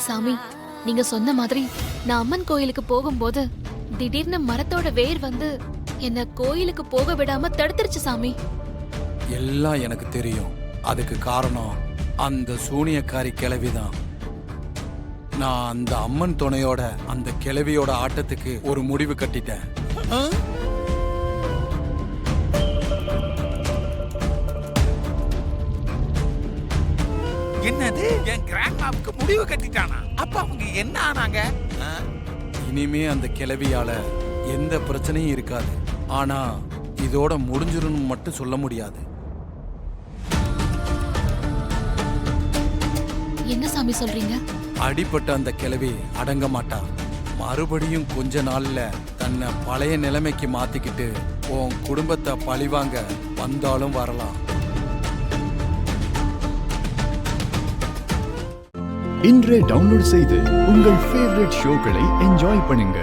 சாமி, நீங்க சொன்ன மாதிரி நான் அம்மன் கோயிலுக்கு போகும்போது திடீர்னு மரத்தோட வேர் வந்து என்ன கோயிலுக்கு போக விடாம தடுத்துருச்சு சாமி. எல்லாம் எனக்கு தெரியும். அதுக்கு காரணம் அந்த சூனியக்காரி கிழவிதான். நான் அந்த அம்மன் துணையோட அந்த கிழவியோட ஆட்டத்துக்கு ஒரு முடிவு கட்டிட்டேன். என்னது? என் கிராண்ட்மாவுக்கு முடிவு கட்டிட்டானா? அப்ப அவங்க என்ன ஆனாங்க? இனிமே அந்த கிழவியால எந்த பிரச்சனையும் இருக்காது. ஆனா இதோட முடிஞ்சிருன்னு மட்டும் சொல்ல முடியாது. என்ன சாமி சொல்றீங்க? அடிப்பட்ட அந்த கிழவி அடங்க மாட்டா. மறுபடியும் கொஞ்ச நாள்ல தன்னை பழைய நிலைமைக்கு மாத்திக்கிட்டு உன் குடும்பத்தை பழிவாங்க வந்தாலும் வரலாம். இன்றே டவுன்லோட் செய்து உங்கள் ஃபேவரட் ஷோக்களை என்ஜாய் பண்ணுங்க.